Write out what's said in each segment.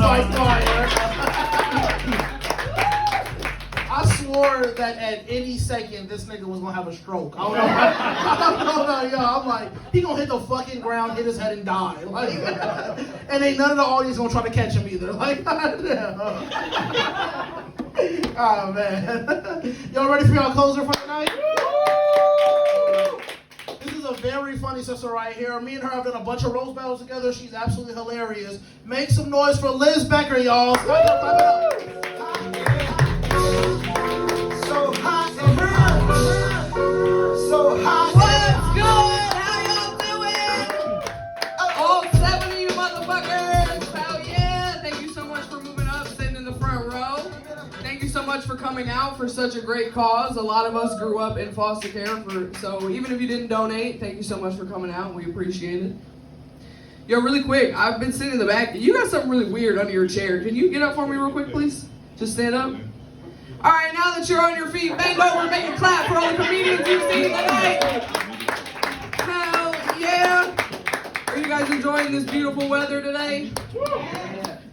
by fire. I swore that at any second this nigga was gonna have a stroke. I don't know, yo. I'm like, he gonna hit the fucking ground, hit his head, and die. Like, and ain't none of the audience gonna try to catch him either. Like, oh man, y'all ready for y'all closer for tonight? This is a very funny sister right here. Me and her have done a bunch of roast battles together. She's absolutely hilarious. Make some noise for Liz Becker, y'all. Clap it up. So hot and hot. So hot. What's good? How y'all doing? All 7 of you motherfuckers. Hell yeah. Thank you so much for moving up, sitting in the front row. Thank you so much for coming out for such a great cause. A lot of us grew up in foster care, so even if you didn't donate, thank you so much for coming out. We appreciate it. Yo, really quick, I've been sitting in the back. You got something really weird under your chair. Can you get up for me real quick, please? Just stand up. All right, now that you're on your feet, bend over, make a clap for all the comedians you've seen tonight. Hell yeah. Are you guys enjoying this beautiful weather today?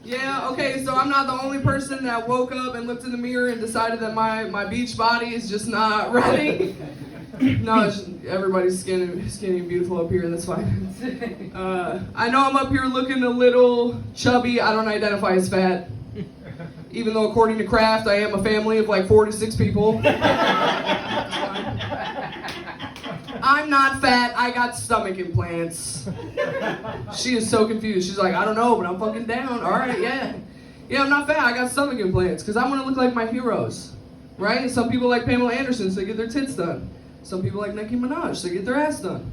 Yeah, okay, so I'm not the only person that woke up and looked in the mirror and decided that my beach body is just not ready. No, it's just, everybody's skinny and beautiful up here, that's fine. I know I'm up here looking a little chubby. I don't identify as fat. Even though according to Kraft, I am a family of like 4 to 6 people. I'm not fat, I got stomach implants. She is so confused. She's like, I don't know, but I'm fucking down. All right, yeah. Yeah, I'm not fat, I got stomach implants because I want to look like my heroes, right? And some people like Pamela Anderson, so they get their tits done. Some people like Nicki Minaj, so they get their ass done.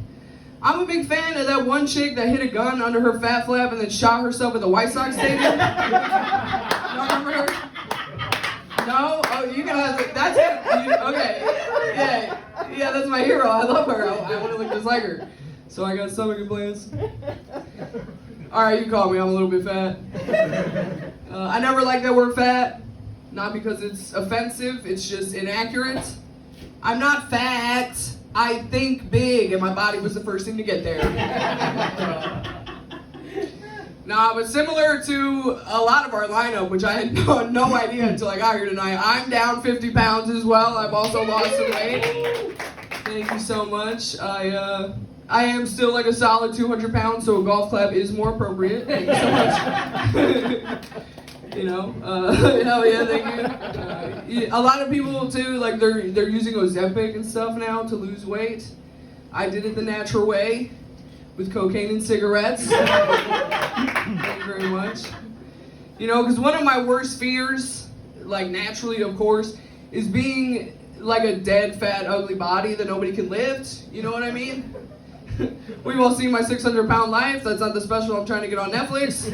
I'm a big fan of that one chick that hit a gun under her fat flap and then shot herself at the White Sox stadium. Y'all remember her? No? Oh, you guys, that's it. Okay. Yeah, that's my hero. I love her. I want to look just like her. So I got stomach implants. All right, you call me. I'm a little bit fat. I never liked that word fat. Not because it's offensive. It's just inaccurate. I'm not fat. I think big, and my body was the first thing to get there. Nah, but similar to a lot of our lineup, which I had no idea until I got here tonight, I'm down 50 pounds as well. I've also lost some weight. Thank you so much. I am still like a solid 200 pounds, so a golf clap is more appropriate. Thank you so much. You know, hell yeah, thank you. A lot of people too, like they're using Ozempic and stuff now to lose weight. I did it the natural way, with cocaine and cigarettes. Thank you very much. You know, because one of my worst fears, like naturally of course, is being like a dead, fat, ugly body that nobody can lift. You know what I mean? We've all seen My 600-Pound Life. That's not the special I'm trying to get on Netflix.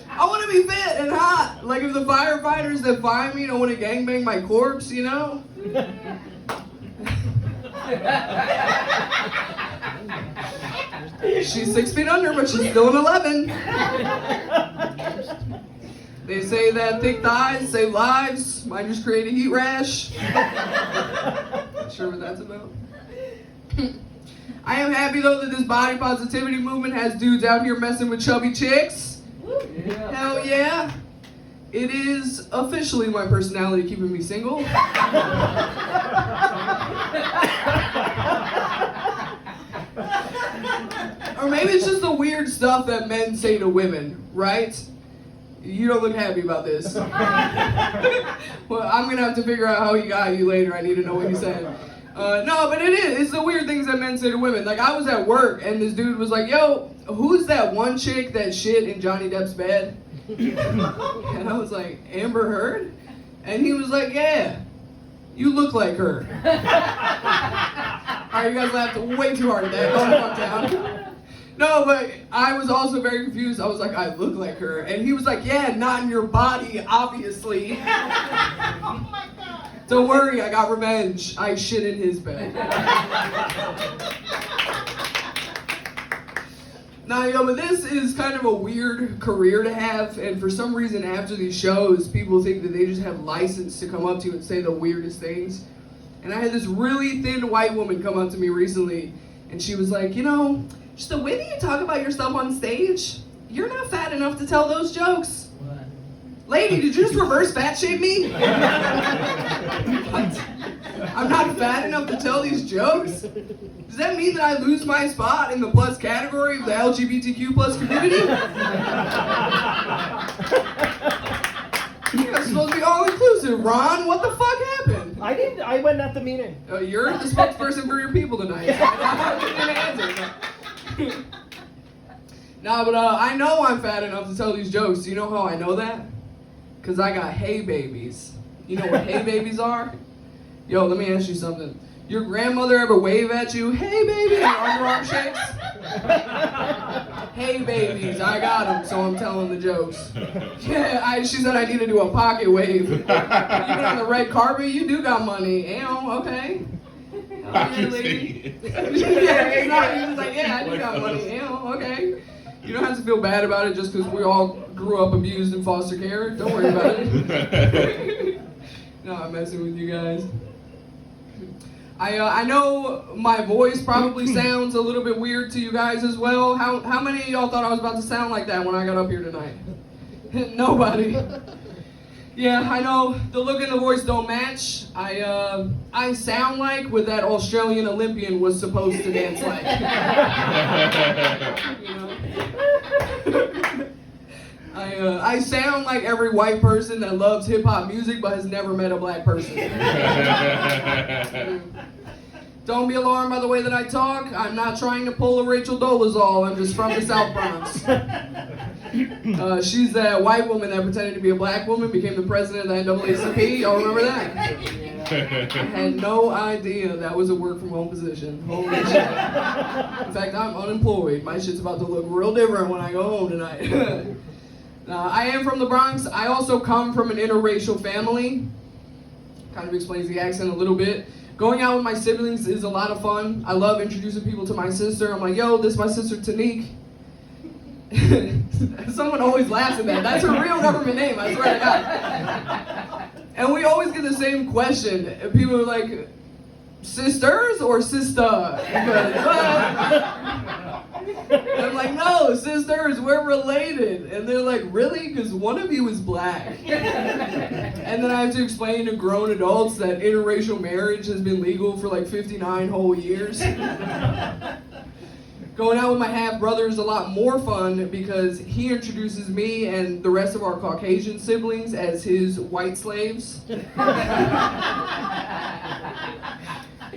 I want to be fit and hot. Like if the firefighters that find me don't want to gangbang my corpse, you know? She's 6 feet under, but she's still an 11. They say that thick thighs save lives. Mine just create a heat rash. Not sure what that's about. I am happy though that this body positivity movement has dudes out here messing with chubby chicks. Yeah. Hell yeah. It is officially my personality keeping me single. Or maybe it's just the weird stuff that men say to women, right? You don't look happy about this. Well, I'm gonna have to figure out how he got you later. I need to know what he said. No, but it is. It's the weird things that men say to women. Like I was at work and this dude was like, yo, who's that one chick that shit in Johnny Depp's bed? And I was like, Amber Heard? And he was like, yeah, you look like her. All right, you guys laughed way too hard at that. Go the fuck down. No, but I was also very confused. I was like, I look like her. And he was like, yeah, not in your body, obviously. Oh my God. Don't worry, I got revenge. I shit in his bed. Now, yo, but this is kind of a weird career to have, and for some reason after these shows, people think that they just have license to come up to you and say the weirdest things. And I had this really thin white woman come up to me recently, and she was like, you know, Just the way that you talk about yourself on stage, you're not fat enough to tell those jokes. Lady, did you just reverse fat shame me? What? I'm not fat enough to tell these jokes? Does that mean that I lose my spot in the plus category of the LGBTQ plus community? You're supposed to be all inclusive, Ron. What the fuck happened? I went at the meeting. You're the spokesperson for your people tonight. So I'm not gonna answer. Nah, but I know I'm fat enough to tell these jokes. Do you know how I know that? Because I got hay babies. You know what hay babies are? Yo, let me ask you something. Your grandmother ever wave at you, hey baby, and your underarm shakes? Hey babies, I got them, so I'm telling the jokes. Yeah, she said I need to do a pocket wave. You've been on the red carpet, you do got money. Ew, okay. Yeah, lady. Yeah, exactly. He was like, yeah, I do got money. Ew, okay. You don't have to feel bad about it just because we all grew up abused in foster care. Don't worry about it. No, I'm messing with you guys. I know my voice probably sounds a little bit weird to you guys as well. How many of y'all thought I was about to sound like that when I got up here tonight? Nobody. Yeah, I know the look and the voice don't match. I sound like what that Australian Olympian was supposed to dance like. You know? I sound like every white person that loves hip hop music but has never met a black person. Don't be alarmed by the way that I talk. I'm not trying to pull a Rachel Dolezal. I'm just from the South Bronx. She's that white woman that pretended to be a black woman, became the president of the NAACP. Y'all remember that? I had no idea that was a work from home position. Holy shit. In fact, I'm unemployed. My shit's about to look real different when I go home tonight. I am from the Bronx. I also come from an interracial family. Kind of explains the accent a little bit. Going out with my siblings is a lot of fun. I love introducing people to my sister. I'm like, yo, this is my sister Tanique. Someone always laughs at that. That's her real government name, I swear to God. And we always get the same question. People are like, sisters or sister? And I'm like, no, sisters, we're related. And they're like, really? Because one of you is black. And then I have to explain to grown adults that interracial marriage has been legal for like 59 whole years. Going out with my half-brother is a lot more fun because he introduces me and the rest of our Caucasian siblings as his white slaves.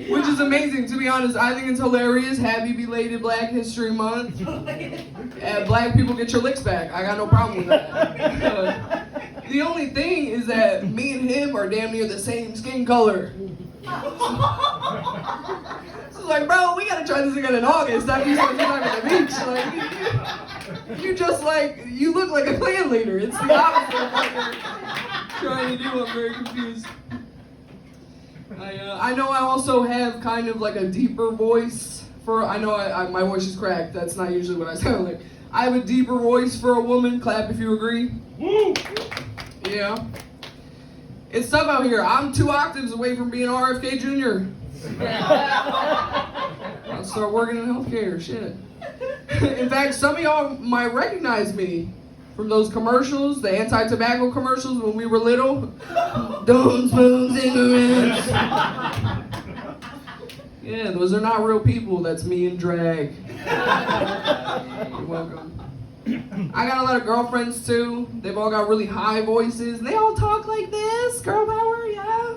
Which is amazing, to be honest. I think it's hilarious. Happy belated Black History Month. Black people get your licks back. I got no problem with that. The only thing is that me and him are damn near the same skin color. So like, bro, we gotta try this again in August after you spend time at the beach. Like, you just like, you look like a clan leader. It's the opposite of what you're trying to do. I'm very confused. I know I also have kind of like a deeper voice for, I know my voice is cracked. That's not usually what I sound like. I have a deeper voice for a woman. Clap if you agree. Woo! Yeah. It's tough out here. I'm 2 octaves away from being RFK Jr. I'll start working in healthcare, shit. In fact, some of y'all might recognize me from those commercials, the anti-tobacco commercials when we were little. Don't smoke cigarettes. Yeah, those are not real people. That's me in drag. You're welcome. I got a lot of girlfriends too. They've all got really high voices. They all talk like this. Girl power, yeah.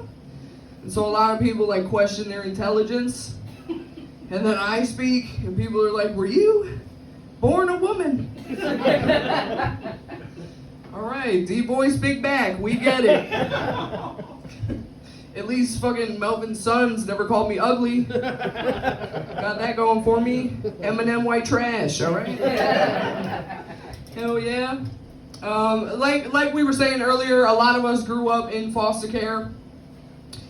And so a lot of people like question their intelligence. And then I speak, and people are like, were you born a woman? All right, deep voice, big back. We get it. At least fucking Melvin's sons never called me ugly. Got that going for me. Eminem white trash, all right? Hell yeah. Like we were saying earlier, a lot of us grew up in foster care.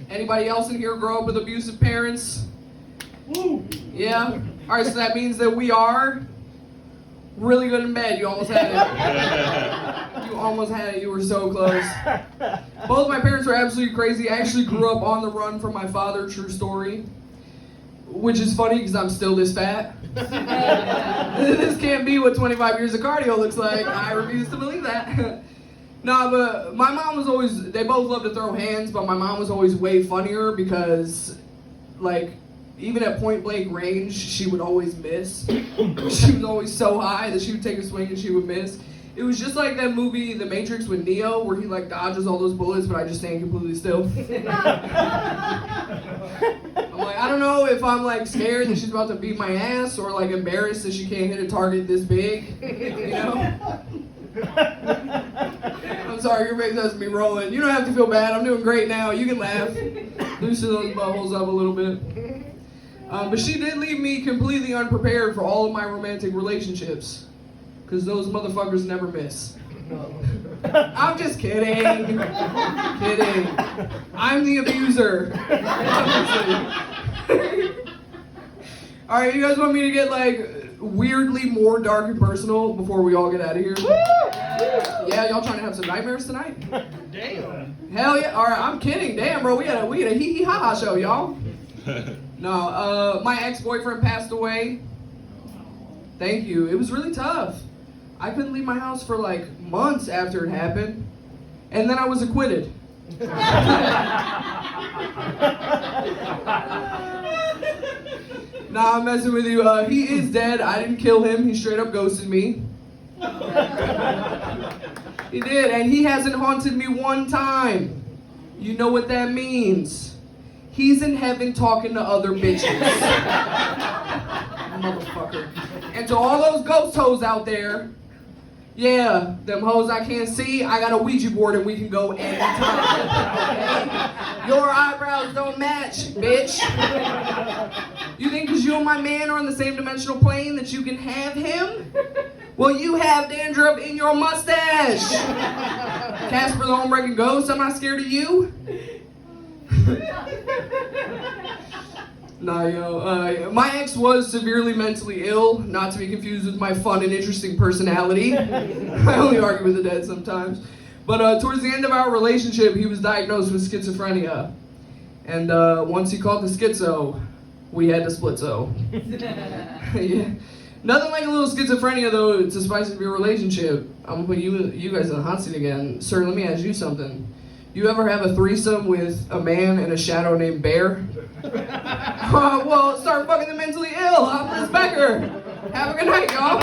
Anybody else in here grow up with abusive parents? Woo. Yeah? All right, so that means that we are really good in bed. You almost had it. You almost had it. You were so close. Both my parents were absolutely crazy. I actually grew up on the run from my father. True story. which is funny because I'm still this fat. This can't be what 25 years of cardio looks like. I refuse to believe that. Nah, but my mom was always, they both love to throw hands, but my mom was always way funnier because, like, even at point blank range, she would always miss. She was always so high that she would take a swing and she would miss. It was just like that movie, The Matrix with Neo, where he like dodges all those bullets, but I just stand completely still. I'm like, I don't know if I'm like scared that she's about to beat my ass or like embarrassed that she can't hit a target this big, you know? I'm sorry, your face has me rolling. You don't have to feel bad. I'm doing great now. You can laugh. Loosen those buttholes up a little bit. But she did leave me completely unprepared for all of my romantic relationships. Because those motherfuckers never miss. I'm just kidding. Kidding. I'm the abuser. Alright, you guys want me to get like weirdly more dark and personal before we all get out of here? Yeah, y'all trying to have some nightmares tonight? Damn. Hell yeah. Alright, I'm kidding. Damn, bro, we had a hee hee ha ha show, y'all. No, my ex-boyfriend passed away. Thank you. It was really tough. I couldn't leave my house for like months after it happened. And then I was acquitted. Nah, I'm messing with you. He is dead. I didn't kill him. He straight up ghosted me. He did, and he hasn't haunted me one time. You know what that means. He's in heaven talking to other bitches. Motherfucker. And to all those ghost hoes out there, yeah, them hoes I can't see, I got a Ouija board and we can go anytime. Okay? Your eyebrows don't match, bitch. You think because you and my man are on the same dimensional plane that you can have him? Well, you have dandruff in your mustache. Casper the Homewrecking Ghost, I'm not scared of you. Nah, yo, my ex was severely mentally ill, not to be confused with my fun and interesting personality. I only argue with the dead sometimes. But towards the end of our relationship, he was diagnosed with schizophrenia. And once he caught the schizo, we had to split-so. Yeah. Nothing like a little schizophrenia, though, to spice up your relationship. I'm gonna put you guys in the hot seat again. Sir, let me ask you something. You ever have a threesome with a man and a shadow named Bear? Well, start fucking the mentally ill. I'm Liz Becker. Have a good night, y'all.